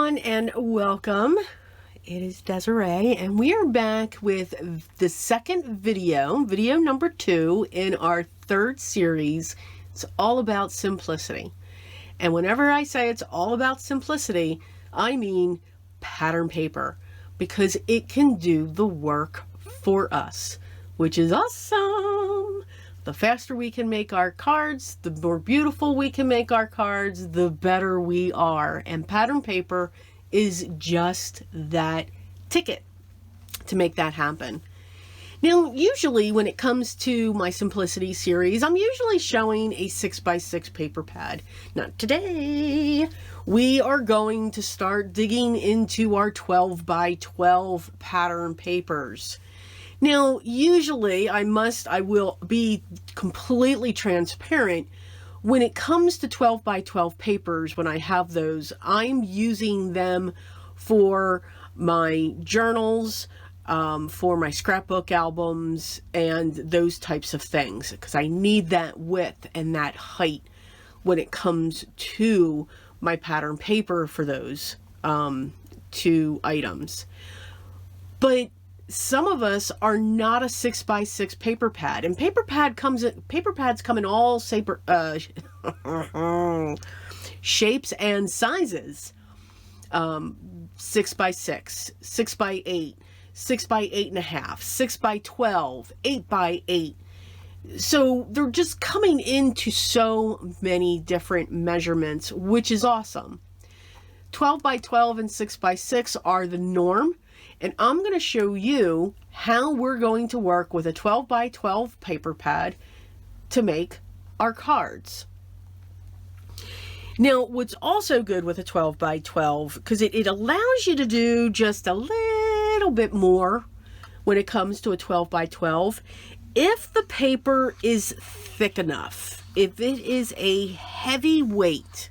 everyone and welcome. It is Desiree and we are back with the second video number 2 in our third series. It's all about simplicity. And whenever I say it's all about simplicity, I mean pattern paper, because it can do the work for us, which is awesome. The faster we can make our cards, the more beautiful we can make our cards, the better we are. And pattern paper is just that ticket to make that happen. Now, usually when it comes to my Simplicity series, I'm usually showing a 6x6 paper pad. Not today. We are going to start digging into our 12x12 pattern papers. Now, usually I will be completely transparent. When it comes to 12x12 papers, when I have those, I'm using them for my journals, for my scrapbook albums, and those types of things, because I need that width and that height when it comes to my pattern paper for those two items. But some of us are not a 6x6 paper pad, and paper pads come in all shapes and sizes. 6x6, 6x8, 6x8.5, 6x12, 8x8. So they're just coming into so many different measurements, which is awesome. 12x12 and 6x6 are the norm. And I'm going to show you how we're going to work with a 12x12 paper pad to make our cards. Now, what's also good with a 12x12, because it allows you to do just a little bit more when it comes to a 12x12, if the paper is thick enough, if it is a heavy weight,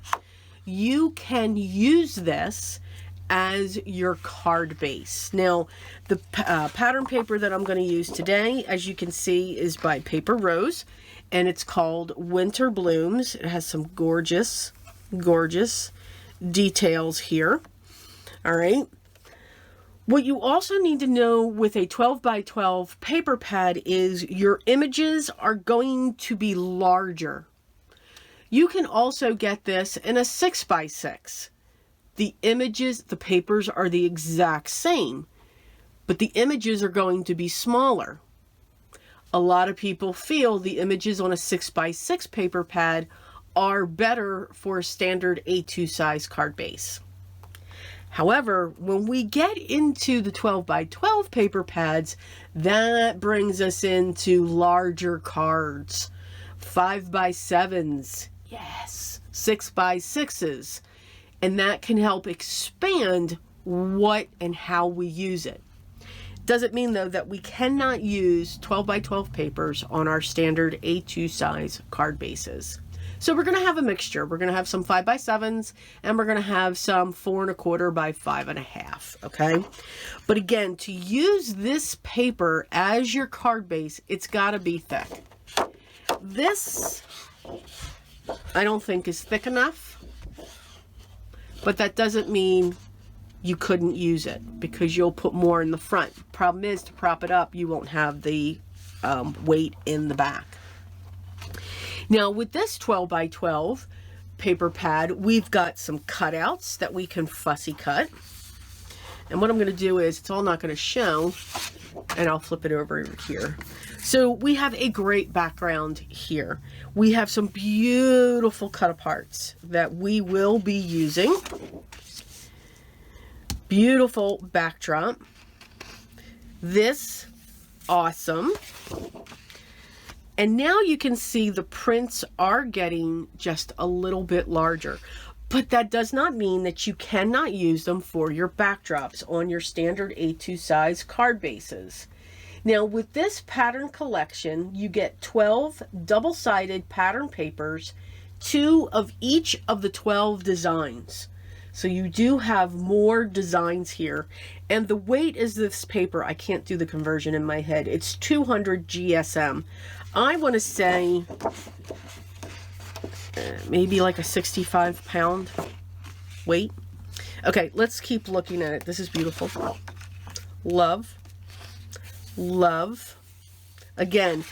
you can use this as your card base. Now, the pattern paper that I'm going to use today, as you can see, is by Paper Rose, and it's called Winter Blooms. It has some gorgeous details here. All right. What you also need to know with a 12x12 paper pad is your images are going to be larger. You can also get this in a 6x6. The images, the papers are the exact same, but the images are going to be smaller. A lot of people feel the images on a 6x6 paper pad are better for a standard A2 size card base. However, when we get into the 12x12 paper pads, that brings us into larger cards. 5x7s, yes, 6x6s. And that can help expand what and how we use it. Doesn't mean, though, that we cannot use 12x12 papers on our standard A2 size card bases. So we're going to have a mixture. We're going to have some 5x7s, and we're going to have some 4 1/4 by 5 1/2, okay? But again, to use this paper as your card base, it's got to be thick. This, I don't think, is thick enough. But that doesn't mean you couldn't use it, because you'll put more in the front. Problem is, to prop it up, you won't have the weight in the back. Now, with this 12x12 paper pad, we've got some cutouts that we can fussy cut. And what I'm going to do is, it's all not going to show, and I'll flip it over here. So we have a great background here. We have some beautiful cut-aparts that we will be using. Beautiful backdrop. This, awesome. And now you can see the prints are getting just a little bit larger. But that does not mean that you cannot use them for your backdrops on your standard A2 size card bases. Now, with this pattern collection, you get 12 double-sided pattern papers, 2 of each of the 12 designs. So you do have more designs here. And the weight is this paper, I can't do the conversion in my head, it's 200 GSM. I want to say maybe like a 65-pound weight. Okay, let's keep looking at it. This is beautiful. Love. Love. Again,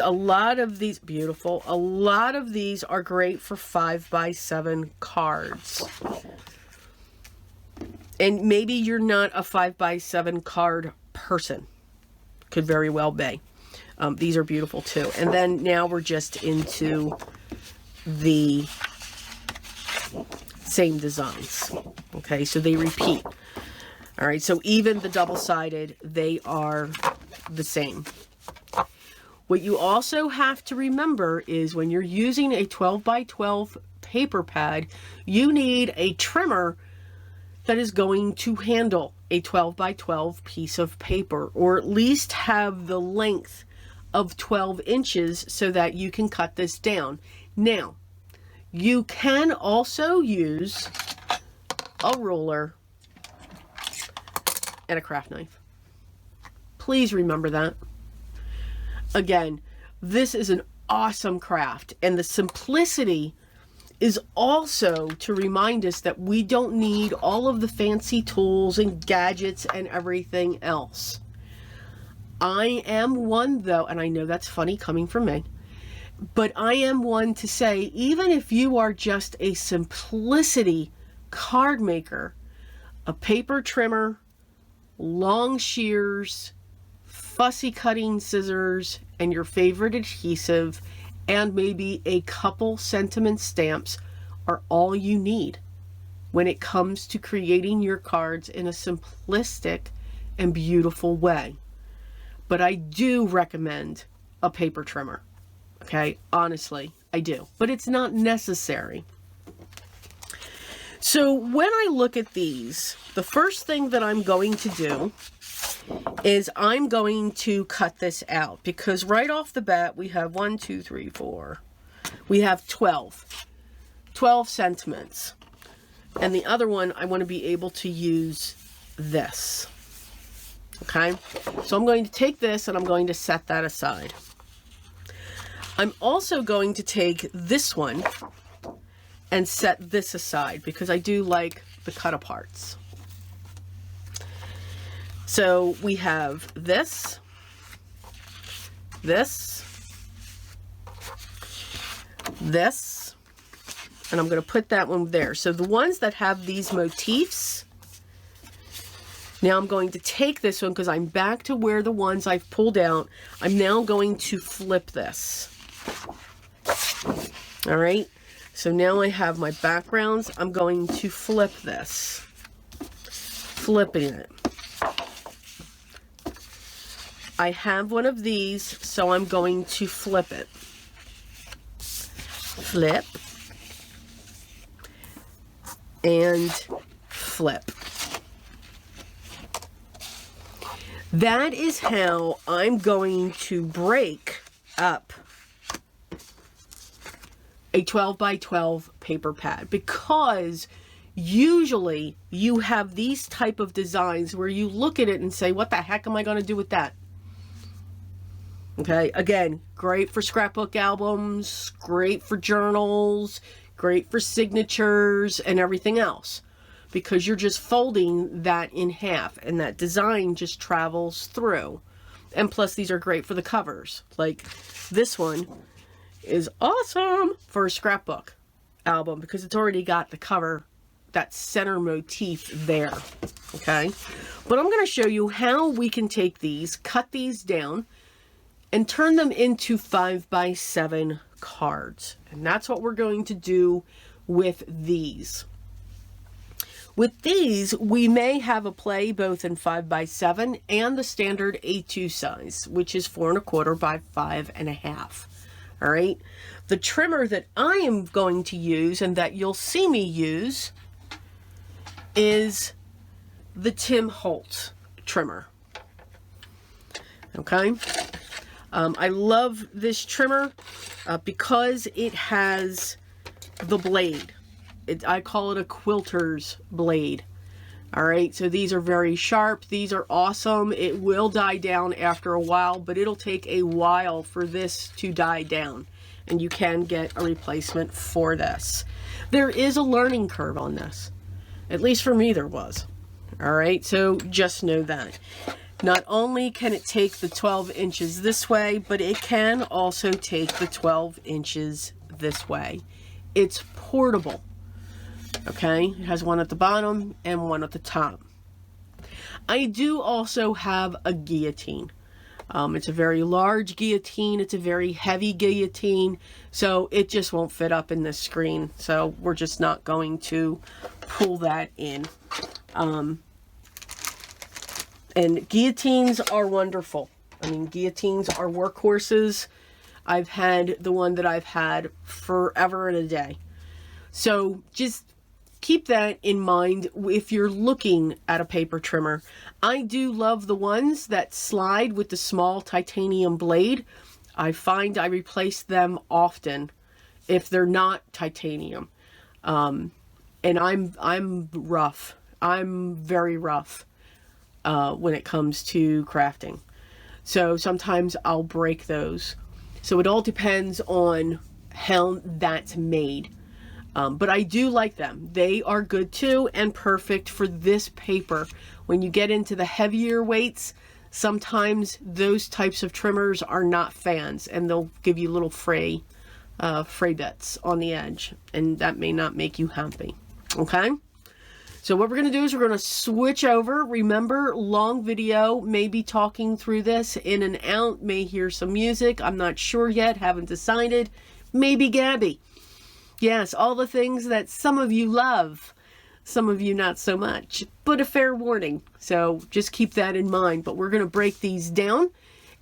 a lot of these, beautiful, a lot of these are great for 5x7 cards. And maybe you're not a 5x7 card person. Could very well be. These are beautiful too. And then now we're just into the same designs. Okay, so they repeat. All right, so even the double-sided, they are the same. What you also have to remember is when you're using a 12x12 paper pad, you need a trimmer that is going to handle a 12x12 piece of paper, or at least have the length of 12 inches so that you can cut this down. Now, you can also use a ruler and a craft knife. Please remember that. Again, this is an awesome craft, and the simplicity is also to remind us that we don't need all of the fancy tools and gadgets and everything else. I am one, though, and I know that's funny coming from me, but I am one to say, even if you are just a simplicity card maker, a paper trimmer, long shears, fussy cutting scissors, and your favorite adhesive, and maybe a couple sentiment stamps are all you need when it comes to creating your cards in a simplistic and beautiful way. But I do recommend a paper trimmer. Okay, honestly, I do. But it's not necessary. So when I look at these, the first thing that I'm going to do is I'm going to cut this out, because right off the bat we have 1, 2, 3, 4. We have 12 sentiments. And the other one, I want to be able to use this. Okay, so I'm going to take this and I'm going to set that aside. I'm also going to take this one and set this aside, because I do like the cut aparts. So we have this, this, this, and I'm going to put that one there. So the ones that have these motifs, now I'm going to take this one, because I'm back to where the ones I've pulled out. I'm now going to flip this. All right. So now I have my backgrounds. I'm going to flip this. Flipping it. I have one of these, so I'm going to flip it. Flip. And flip. That is how I'm going to break up a 12x12 paper pad, because usually you have these type of designs where you look at it and say, what the heck am I going to do with that? Okay, again, great for scrapbook albums, great for journals, great for signatures and everything else, because you're just folding that in half and that design just travels through. And plus, these are great for the covers. Like this one is awesome for a scrapbook album, because it's already got the cover, that center motif there. Okay, but I'm going to show you how we can take these, cut these down, and turn them into 5x7 cards. And that's what we're going to do with these. With these, we may have a play both in 5x7 and the standard A2 size, which is 4 1/4 by 5.5. All right. The trimmer that I am going to use, and that you'll see me use, is the Tim Holtz trimmer. Okay. I love this trimmer because it has the blade. I call it a quilter's blade. All right, so these are very sharp. These are awesome. It will die down after a while, but it'll take a while for this to die down, and you can get a replacement for this. There is a learning curve on this. At least for me there was. All right, so just know that. Not only can it take the 12 inches this way, but it can also take the 12 inches this way. It's portable. Okay, it has one at the bottom and one at the top. I do also have a guillotine. It's a very large guillotine. It's a very heavy guillotine, so it just won't fit up in this screen. So we're just not going to pull that in. And guillotines are wonderful. I mean, guillotines are workhorses. I've had the one that I've had forever and a day. So just keep that in mind if you're looking at a paper trimmer. I do love the ones that slide with the small titanium blade. I find I replace them often if they're not titanium. And I'm rough. I'm very rough when it comes to crafting. So sometimes I'll break those. So it all depends on how that's made. But I do like them. They are good too and perfect for this paper. When you get into the heavier weights, sometimes those types of trimmers are not fans and they'll give you little fray bits on the edge, and that may not make you happy. Okay? So what we're going to do is we're going to switch over. Remember, long video, maybe talking through this in and out, may hear some music. I'm not sure yet, haven't decided. Maybe Gabby. Yes, all the things that some of you love, some of you not so much, but a fair warning. So just keep that in mind. But we're going to break these down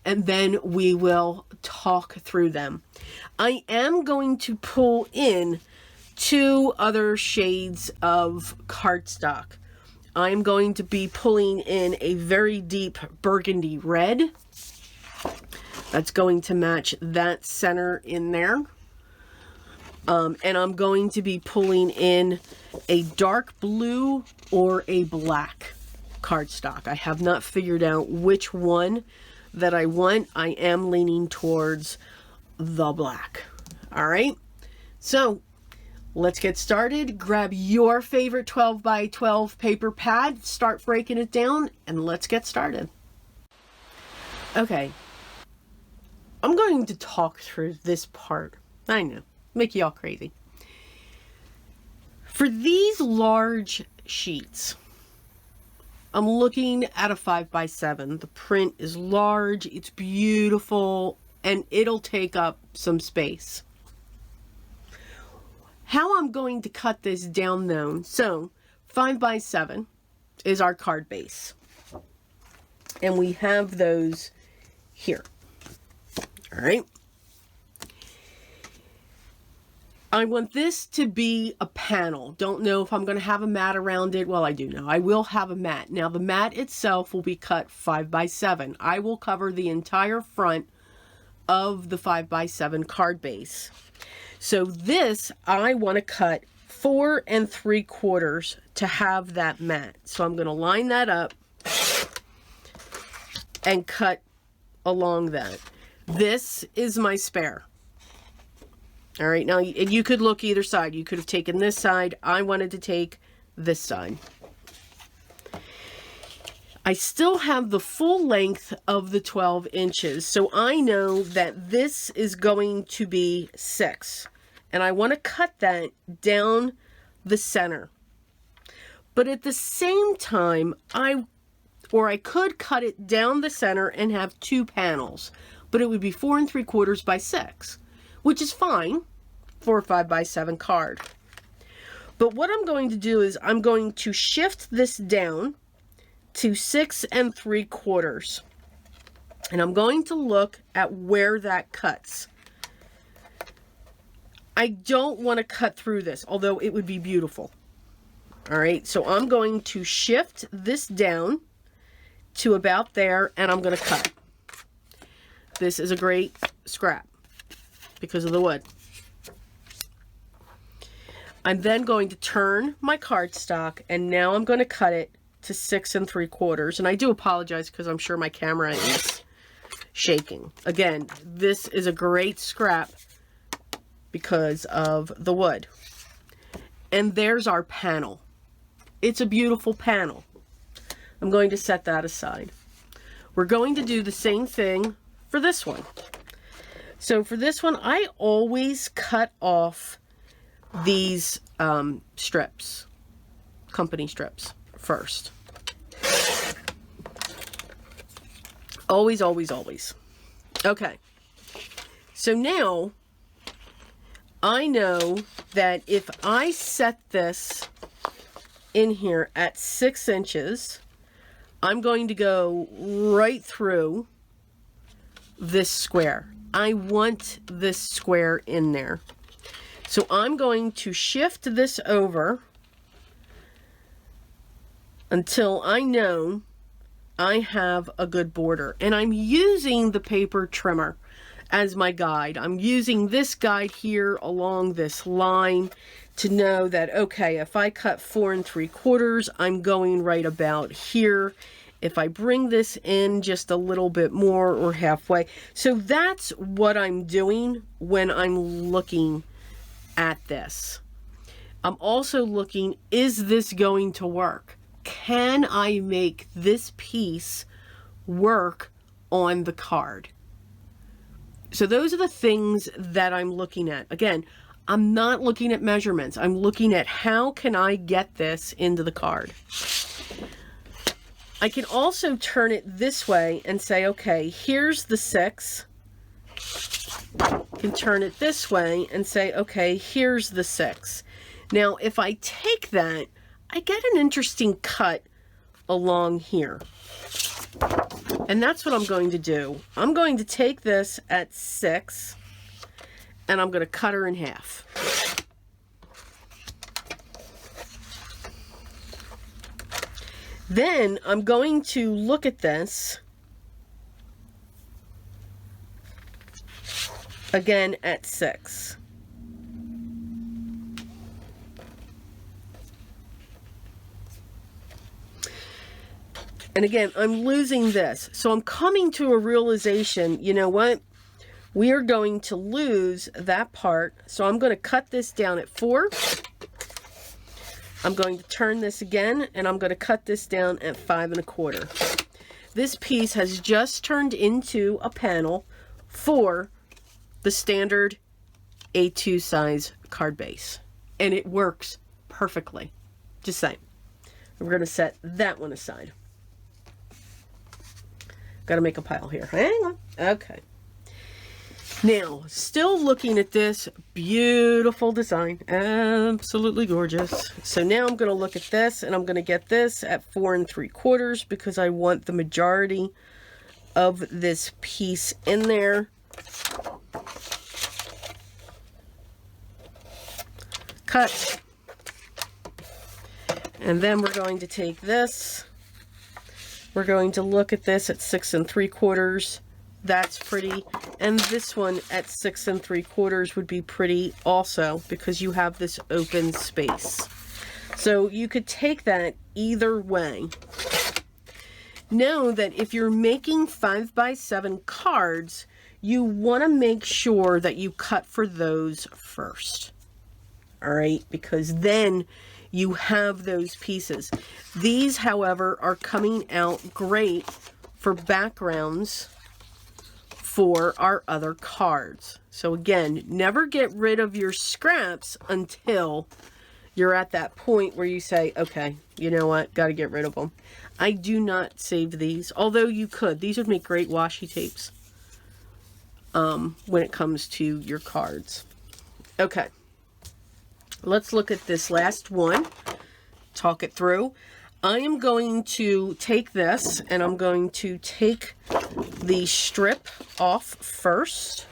and then we will talk through them. I am going to pull in 2 other shades of cardstock. I'm going to be pulling in a very deep burgundy red. That's going to match that center in there. And I'm going to be pulling in a dark blue or a black cardstock. I have not figured out which one that I want. I am leaning towards the black. All right, so let's get started. Grab your favorite 12 by 12 paper pad, start breaking it down, and let's get started. Okay, I'm going to talk through this part. I know, make you all crazy. For these large sheets, I'm looking at a 5 by 7. The print is large, it's beautiful, and it'll take up some space. How I'm going to cut this down though, so 5 by 7 is our card base. And we have those here. All right. I want this to be a panel. Don't know if I'm going to have a mat around it. Well, I do know. I will have a mat. Now, the mat itself will be cut 5 by 7. I will cover the entire front of the 5 by 7 card base. So this, I want to cut 4 3/4 to have that mat. So I'm going to line that up and cut along that. This is my spare. All right, now you could look either side. You could have taken this side. I wanted to take this side. I still have the full length of the 12 inches. So I know that this is going to be 6. And I want to cut that down the center. But at the same time, I could cut it down the center and have 2 panels. But it would be 4 3/4 by 6. Which is fine for a 5 by 7 card. But what I'm going to do is I'm going to shift this down to 6 3/4. And I'm going to look at where that cuts. I don't want to cut through this, although it would be beautiful. All right, so I'm going to shift this down to about there, and I'm going to cut. This is a great scrap because of the wood. I'm then going to turn my cardstock, and now I'm going to cut it to 6 3/4. And I do apologize because I'm sure my camera is shaking. Again, this is a great scrap because of the wood. And there's our panel. It's a beautiful panel. I'm going to set that aside. We're going to do the same thing for this one. So for this one, I always cut off these strips, company strips first. Always, always, always. Okay. So now I know that if I set this in here at 6 inches, I'm going to go right through this square. I want this square in there. So I'm going to shift this over until I know I have a good border. And I'm using the paper trimmer as my guide. I'm using this guide here along this line to know that, okay, if I cut 4 3/4, I'm going right about here. If I bring this in just a little bit more or halfway. So that's what I'm doing when I'm looking at this. I'm also looking, is this going to work? Can I make this piece work on the card? So those are the things that I'm looking at. Again, I'm not looking at measurements. I'm looking at how can I get this into the card. I can also turn it this way and say, okay, here's the 6. I can turn it this way and say, okay, here's the 6. Now, if I take that, I get an interesting cut along here. And that's what I'm going to do. I'm going to take this at 6 and I'm going to cut her in half. Then I'm going to look at this again at 6. And again, I'm losing this. So I'm coming to a realization, you know what? We are going to lose that part. So I'm going to cut this down at 4. I'm going to turn this again, and I'm going to cut this down at 5 1/4. This piece has just turned into a panel for the standard A2 size card base. And it works perfectly. Just saying. We're going to set that one aside. Got to make a pile here. Hang on. Okay. Now, still looking at this beautiful design. Absolutely gorgeous. So now I'm going to look at this, and I'm going to get this at 4 3/4 because I want the majority of this piece in there. Cut. And then we're going to take this. We're going to look at this at 6 3/4. That's pretty. And this one at 6 3/4 would be pretty also because you have this open space. So you could take that either way. Know that if you're making 5x7 cards, you want to make sure that you cut for those first. All right, because then you have those pieces. These, however, are coming out great for backgrounds for our other cards. So again, never get rid of your scraps until you're at that point where you say, okay, you know what, got to get rid of them. I do not save these, although you could. These would make great washi tapes when it comes to your cards. Okay. Let's look at this last one, talk it through. I am going to take this and I'm going to take the strip off first.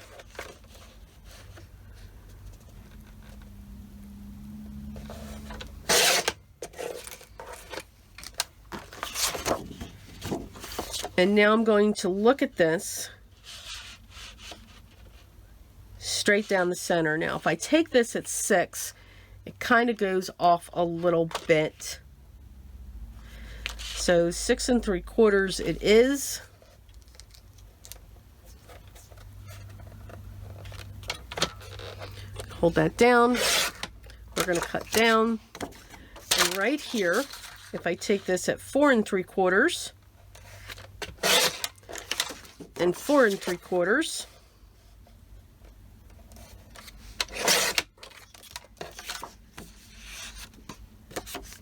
And now I'm going to look at this straight down the center. Now, if I take this at 6, it kind of goes off a little bit. So 6 3/4 it is. Hold that down. We're going to cut down. And right here, if I take this at 4 3/4 and 4 3/4,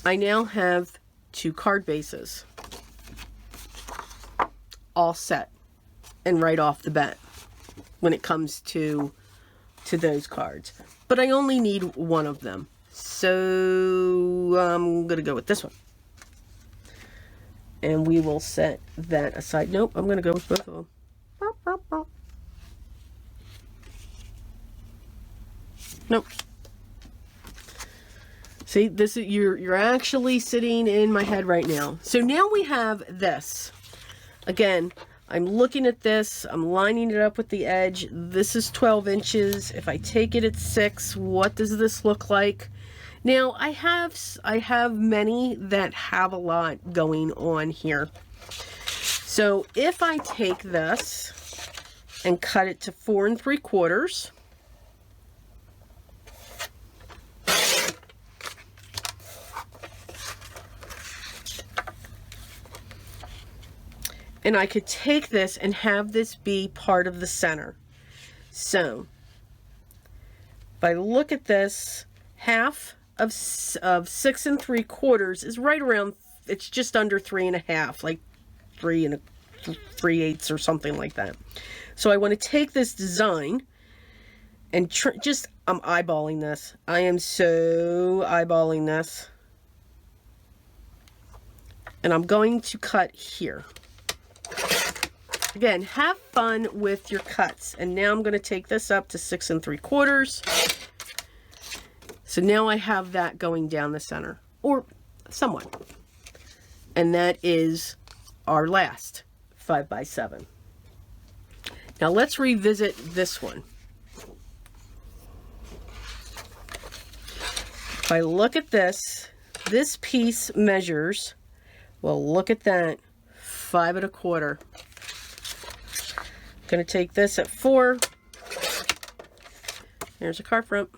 I now have 2 card bases all set and right off the bat when it comes to those cards. But I only need one of them. So I'm going to go with this one. And we will set that aside. Nope, I'm going to go with both of them. Nope. See, this is you're actually sitting in my head right now. So now we have this. Again, I'm looking at this. I'm lining it up with the edge. This is 12 inches. If I take it at 6, what does this look like? Now, I have many that have a lot going on here. So if I take this and cut it to 4 3/4, and I could take this and have this be part of the center. So if I look at this, half of 6 3/4 is right around, it's just under 3 1/2, like 3 3/8 or something like that. So I want to take this design and I'm eyeballing this. I am so eyeballing this. And I'm going to cut here. Again, have fun with your cuts. And now I'm going to take this up to 6 3/4. So now I have that going down the center, or somewhat. And that is our last 5 by 7. Now let's revisit this one. If I look at this piece measures, well, look at that, 5 1/4. I'm going to take this at 4. There's a card front.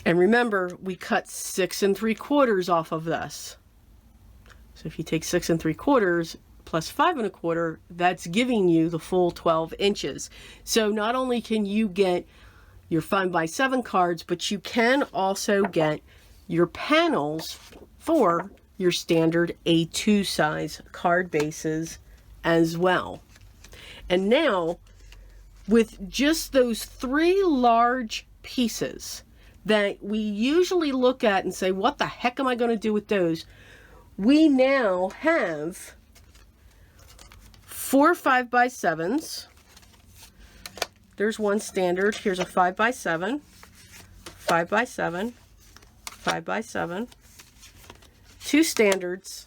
And remember, we cut 6 3/4 off of this. So if you take 6 3/4 plus 5 1/4, that's giving you the full 12 inches. So not only can you get your 5 by 7 cards, but you can also get your panels for your standard A2 size card bases as well. And now, with just those 3 large pieces that we usually look at and say, what the heck am I going to do with those? We now have 4 5 by 7s. There's one standard. Here's a 5 by 7, 5 by 7, 5 by 7, 2 standards,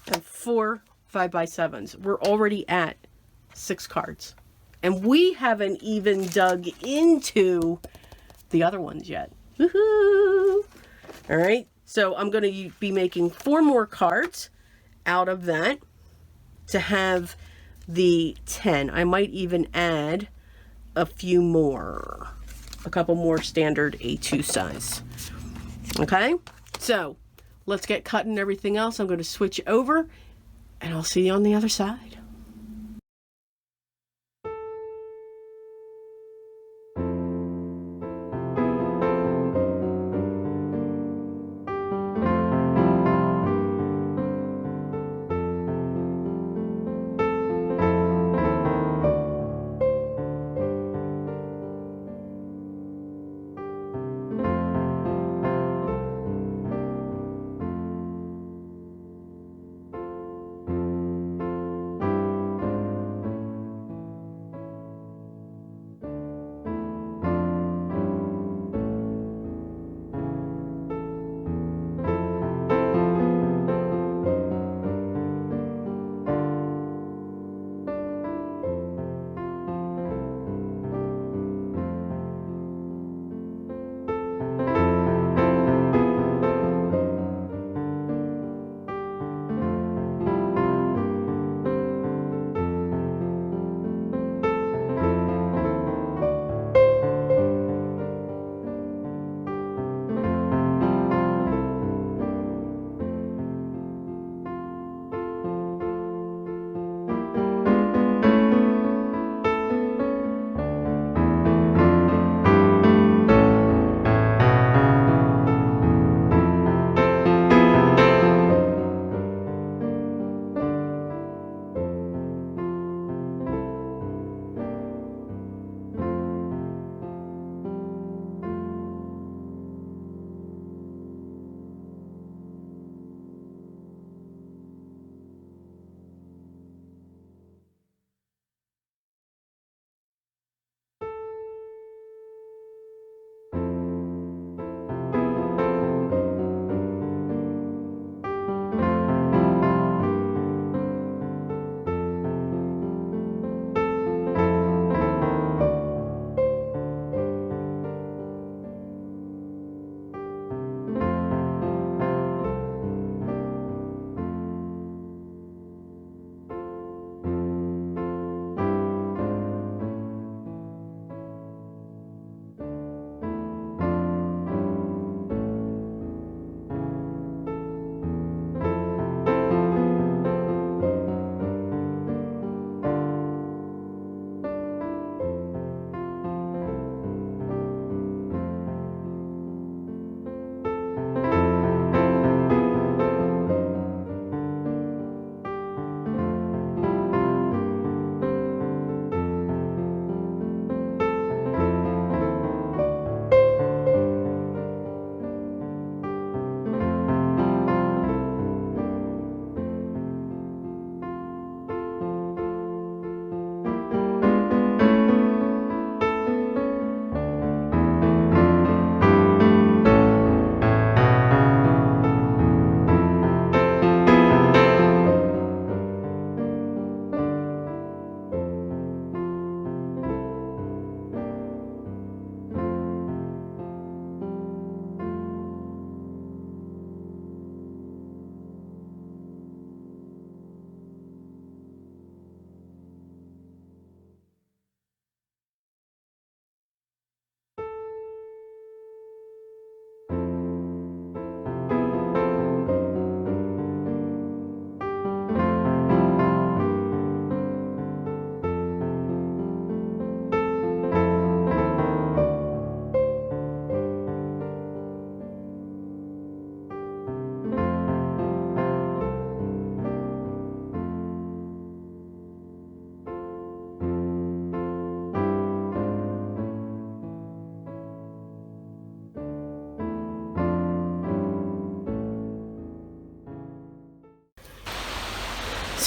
and 4 5 by 7s. We're already at 6 cards. And we haven't even dug into the other ones yet. Woohoo! All right, so I'm going to be making 4 more cards out of that to have the 10. I might even add a few more, a couple more standard A2 size. Okay, so let's get cutting everything else. I'm going to switch over and I'll see you on the other side.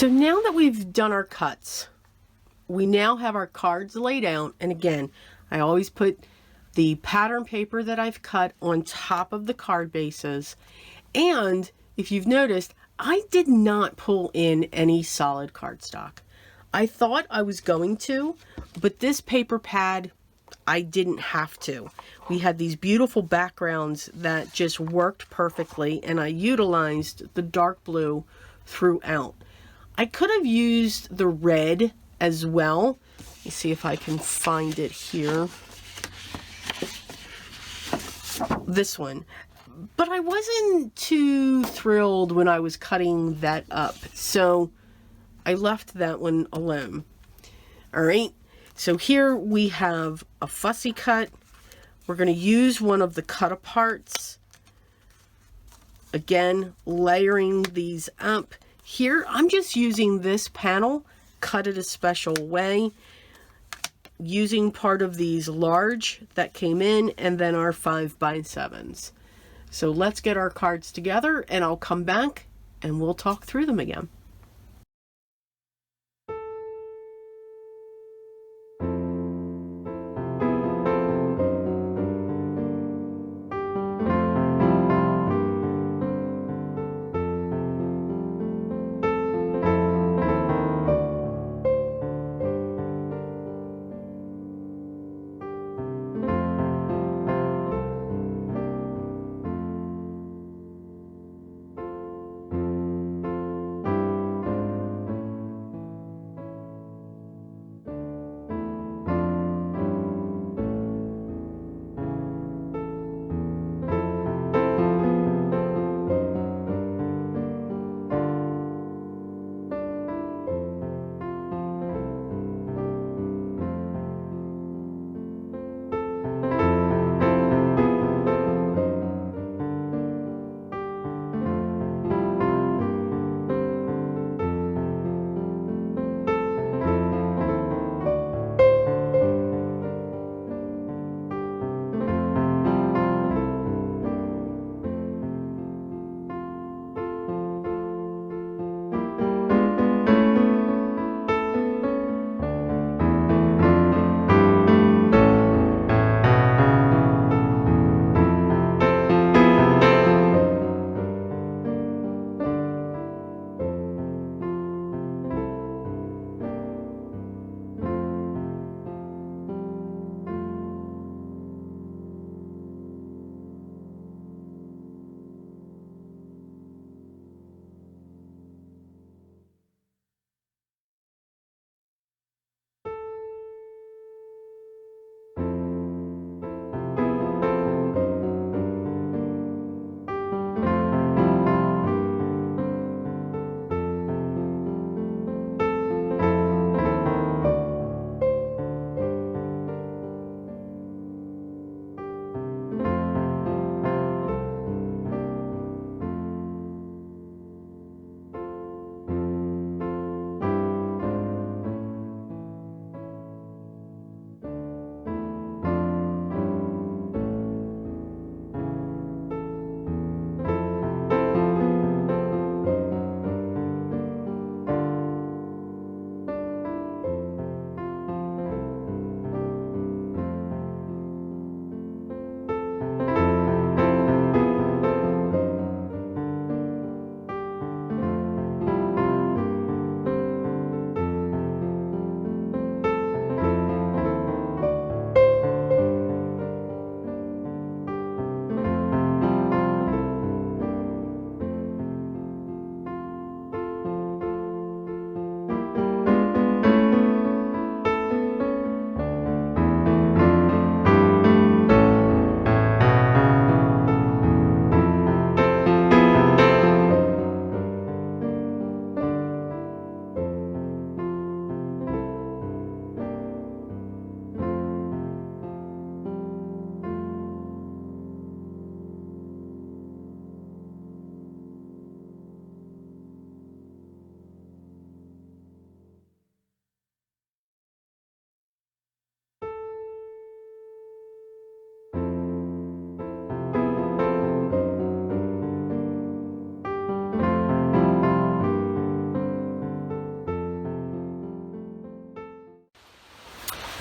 So now that we've done our cuts, we now have our cards laid out. And again, I always put the pattern paper that I've cut on top of the card bases. And if you've noticed, I did not pull in any solid cardstock. I thought I was going to, but this paper pad, I didn't have to. We had these beautiful backgrounds that just worked perfectly, and I utilized the dark blue throughout. I could have used the red as well. Let me see if I can find it here. This one. But I wasn't too thrilled when I was cutting that up, so I left that one alone. All right, so here we have a fussy cut. We're going to use one of the cut aparts. Again, layering these up. Here, I'm just using this panel, cut it a special way, using part of these large that came in, and then our 5x7s. So let's get our cards together, and I'll come back and we'll talk through them again.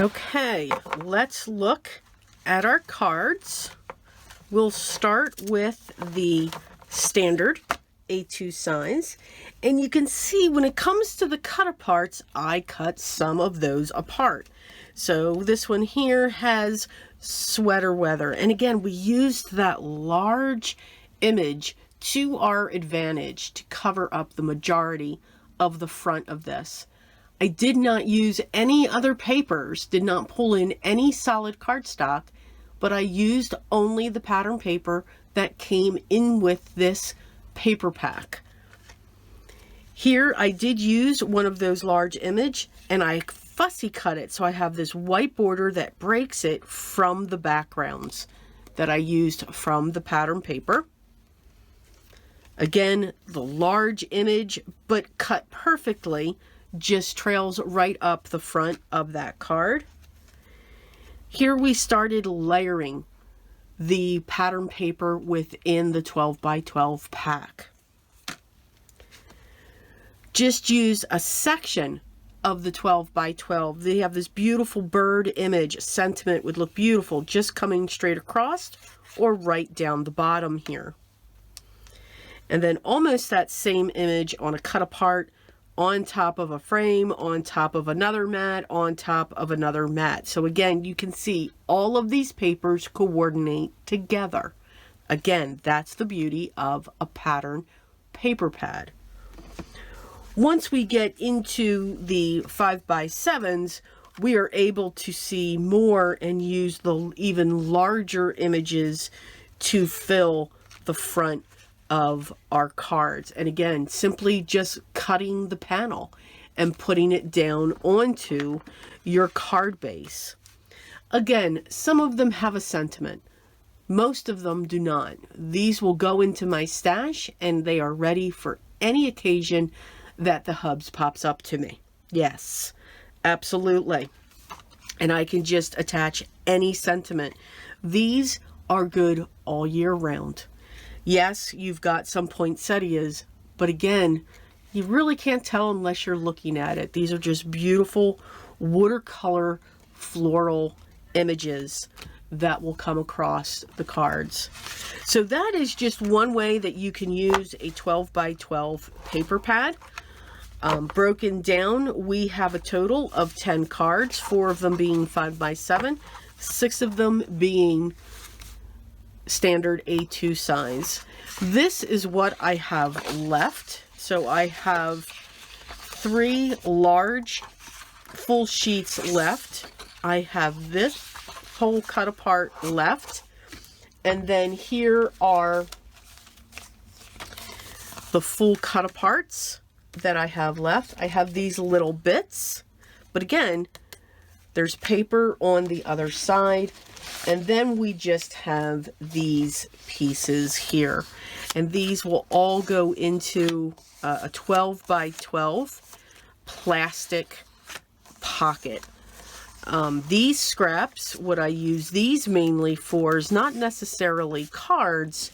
Okay, let's look at our cards. We'll start with the standard A2 size, and you can see when it comes to the cut aparts, I cut some of those apart. So this one here has sweater weather, and again, we used that large image to our advantage to cover up the majority of the front of this. I did not use any other papers, did not pull in any solid cardstock, but I used only the pattern paper that came in with this paper pack. Here I did use one of those large image, and I fussy cut it so I have this white border that breaks it from the backgrounds that I used from the pattern paper. Again, the large image, but cut perfectly, just trails right up the front of that card. Here we started layering the pattern paper within the 12 by 12 pack. Just use a section of the 12 by 12. They have this beautiful bird image. Sentiment would look beautiful just coming straight across or right down the bottom here. And then almost that same image on a cut apart, on top of a frame, on top of another mat, on top of another mat. So again, you can see all of these papers coordinate together. Again, that's the beauty of a pattern paper pad. Once we get into the 5x7s, we are able to see more and use the even larger images to fill the front of our cards. And again, simply just cutting the panel and putting it down onto your card base. Again, some of them have a sentiment. Most of them do not. These will go into my stash and they are ready for any occasion that the hubs pops up to me. Yes, absolutely. And I can just attach any sentiment. These are good all year round. Yes, you've got some poinsettias, but again, you really can't tell unless you're looking at it. These are just beautiful watercolor floral images that will come across the cards. So that is just one way that you can use a 12 by 12 paper pad. Broken down, we have a total of 10 cards, 4 of them being 5x7, 6 of them being standard A2 size. This is what I have left. So I have 3 large full sheets left. I have this whole cut apart left. And then here are the full cut aparts that I have left. I have these little bits, but again, there's paper on the other side. And then we just have these pieces here. And these will all go into a 12 by 12 plastic pocket. These scraps, what I use these mainly for is not necessarily cards,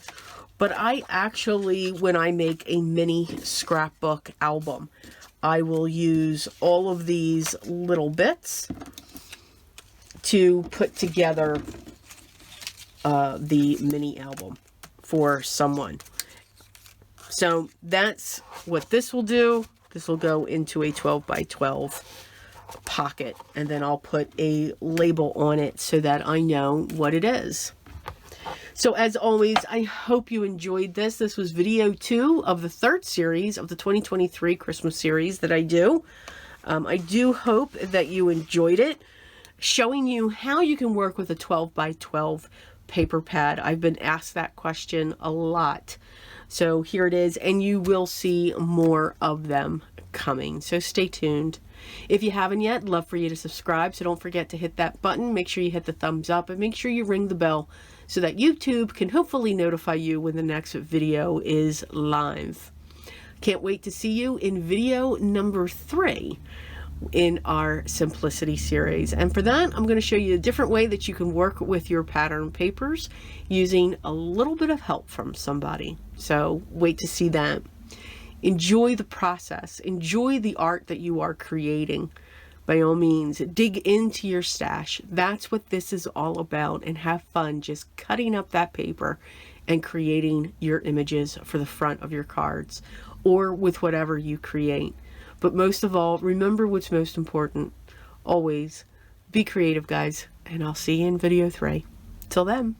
but I actually, when I make a mini scrapbook album, I will use all of these little bits to put together the mini album for someone. So that's what this will do. This will go into a 12 by 12 pocket, and then I'll put a label on it so that I know what it is. So as always, I hope you enjoyed this. This was video 2 of the 3rd series of the 2023 Christmas series that I do. I do hope that you enjoyed it, showing you how you can work with a 12 by 12 paper pad. I've been asked that question a lot. So here it is, and you will see more of them coming. So stay tuned. If you haven't yet, I'd love for you to subscribe. So don't forget to hit that button. Make sure you hit the thumbs up and make sure you ring the bell so that YouTube can hopefully notify you when the next video is live. Can't wait to see you in video number 3 in our Simplicity series. And for that, I'm going to show you a different way that you can work with your pattern papers using a little bit of help from somebody. So wait to see that. Enjoy the process. Enjoy the art that you are creating. by all means, dig into your stash. That's what this is all about, and have fun just cutting up that paper and creating your images for the front of your cards, or with whatever you create. But most of all, remember what's most important. Always be creative, guys, and I'll see you in video 3. Till then.